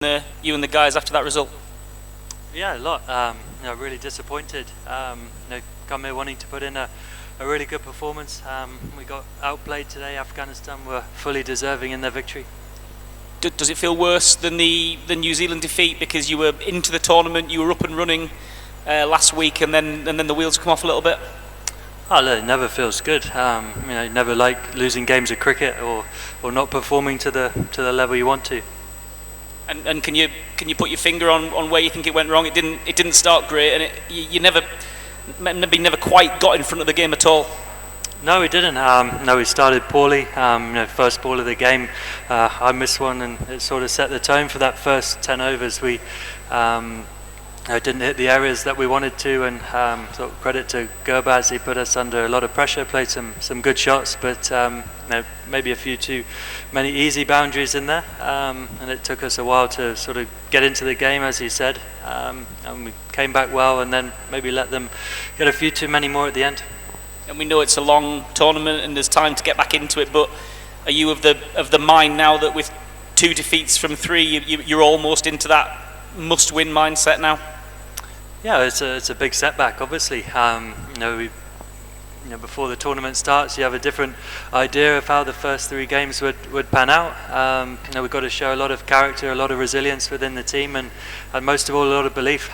you and the guys after that result? Yeah, a lot. Really disappointed. Come here wanting to put in a really good performance. We got outplayed today. Afghanistan were fully deserving in their victory. Does it feel worse than the New Zealand defeat because you were into the tournament, you were up and running last week, and then the wheels come off a little bit? Oh, look, it never feels good. You never like losing games of cricket or not performing to the level you want to. And can you put your finger on where you think it went wrong? It didn't start great, and you never quite got in front of the game at all. No, we didn't. We started poorly. First ball of the game, I missed one, and it sort of set the tone for that first 10 overs. We didn't hit the areas that we wanted to, and sort of credit to Gurbaz, he put us under a lot of pressure, played some good shots, but maybe a few too many easy boundaries in there, and it took us a while to sort of get into the game, as he said, and we came back well, and then maybe let them get a few too many more at the end. And we know it's a long tournament and there's time to get back into it, but are you of the mind now that with 2 defeats from 3 you're almost into that must-win mindset now? Yeah, it's a big setback. Obviously, before the tournament starts, you have a different idea of how the first 3 games would pan out. We've got to show a lot of character, a lot of resilience within the team, and most of all, a lot of belief.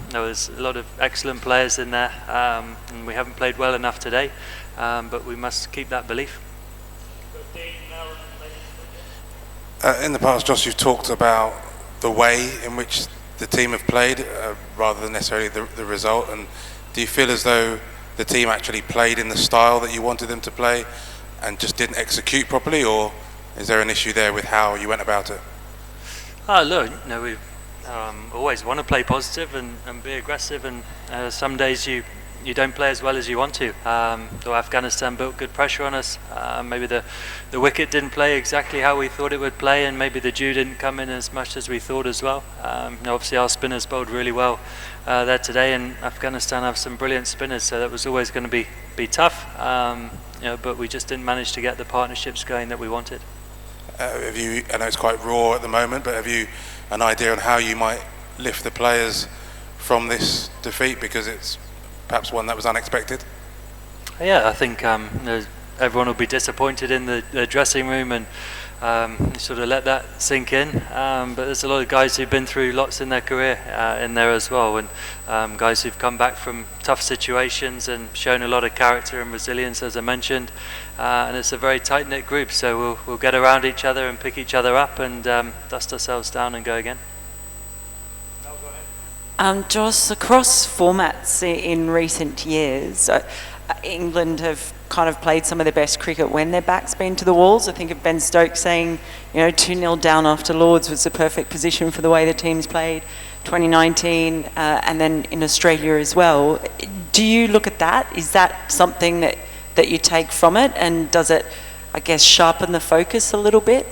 There's a lot of excellent players in there, and we haven't played well enough today, but we must keep that belief. In the past, Jos, you've talked about the way in which the team have played rather than necessarily the result, and do you feel as though the team actually played in the style that you wanted them to play and just didn't execute properly, or is there an issue there with how you went about it? Look, we always want to play positive and be aggressive, and some days you don't play as well as you want to. So Afghanistan built good pressure on us. Maybe the wicket didn't play exactly how we thought it would play, and maybe the dew didn't come in as much as we thought as well. Obviously our spinners bowled really well there today, and Afghanistan have some brilliant spinners, so that was always going to be tough. But we just didn't manage to get the partnerships going that we wanted. I know it's quite raw at the moment, but have you an idea on how you might lift the players from this defeat, because it's perhaps one that was unexpected? Yeah, I think everyone will be disappointed in the dressing room, and sort of let that sink in. But there's a lot of guys who've been through lots in their career in there as well, and guys who've come back from tough situations and shown a lot of character and resilience, as I mentioned. And it's a very tight-knit group, so we'll get around each other and pick each other up and dust ourselves down and go again. Jos, across formats in recent years, England have kind of played some of their best cricket when their back's been to the walls. I think of Ben Stokes saying, 2-0 down after Lords was the perfect position for the way the teams played 2019, and then in Australia as well. Do you look at that? Is that something that you take from it, and does it, I guess, sharpen the focus a little bit?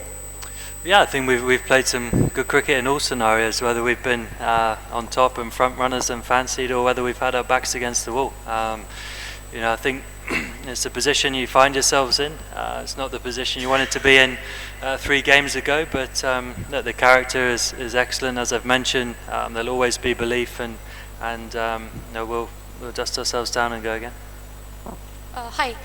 Yeah, I think we've played some good cricket in all scenarios, whether we've been on top and front runners and fancied, or whether we've had our backs against the wall. I think it's the position you find yourselves in. It's not the position you wanted to be in 3 games ago, but the character is excellent, as I've mentioned. There'll always be belief, and we'll dust ourselves down and go again. Hi.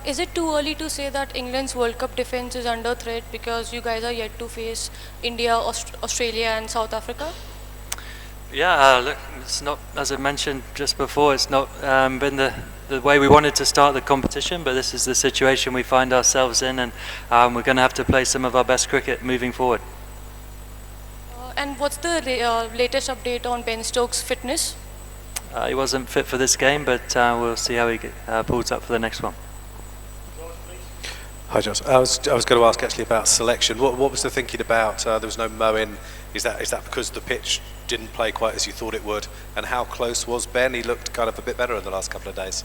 Is it too early to say that England's World Cup defence is under threat because you guys are yet to face India, Australia and South Africa? Yeah, look, it's not, as I mentioned just before, it's not been the way we wanted to start the competition, but this is the situation we find ourselves in, and we're going to have to play some of our best cricket moving forward. And what's the latest update on Ben Stokes' fitness? He wasn't fit for this game, but we'll see how he pulls up for the next one. Hi, Jos. I was going to ask actually about selection. What was the thinking about? There was no Moeen. Is that because the pitch didn't play quite as you thought it would? And how close was Ben? He looked kind of a bit better in the last couple of days.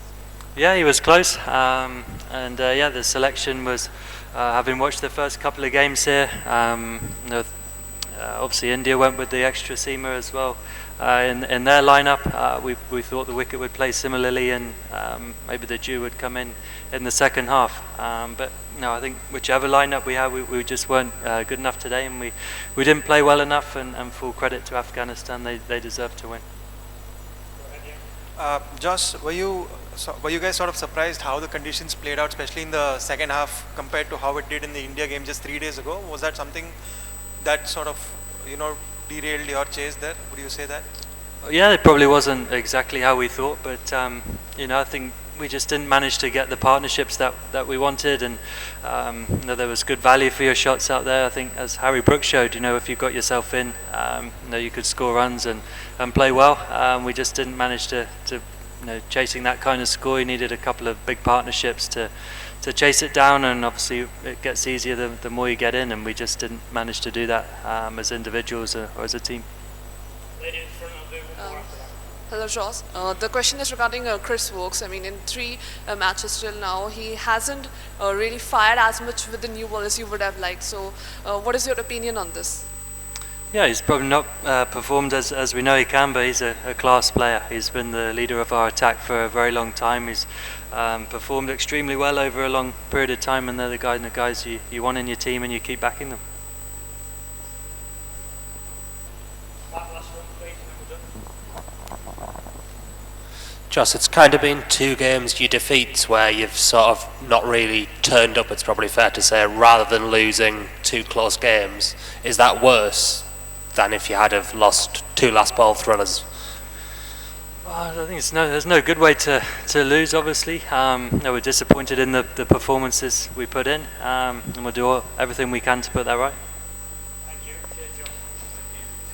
Yeah, he was close. The selection was, having watched the first couple of games here, obviously India went with the extra seamer as well in their lineup. We thought the wicket would play similarly, and maybe the dew would come in the second half. But no, I think whichever lineup we had, we just weren't good enough today, and we didn't play well enough. And full credit to Afghanistan, they deserved to win. Jos, were you guys sort of surprised how the conditions played out, especially in the second half, compared to how it did in the India game just 3 days ago? Was that something that sort of, derailed your chase there? Would you say that? Yeah, it probably wasn't exactly how we thought, but I think we just didn't manage to get the partnerships that we wanted, and there was good value for your shots out there. I think, as Harry Brook showed, if you got yourself in, you could score runs and play well. We just didn't manage to chasing that kind of score. You needed a couple of big partnerships to chase it down, and obviously it gets easier the more you get in, and we just didn't manage to do that as individuals or as a team. Hello, Jos. The question is regarding Chris Woakes. I mean, in 3 matches till now, he hasn't really fired as much with the new ball as you would have liked. So, what is your opinion on this? Yeah, he's probably not performed as we know he can, but he's a class player. He's been the leader of our attack for a very long time. He's performed extremely well over a long period of time, and they're the guys you want in your team, and you keep backing them. Jos, it's kind of been 2 games you defeats where you've sort of not really turned up, it's probably fair to say, rather than losing 2 close games. Is that worse than if you had have lost 2 last ball thrillers? Well, I think there's no good way to lose, obviously. We're disappointed in the performances we put in, and we'll do everything we can to put that right.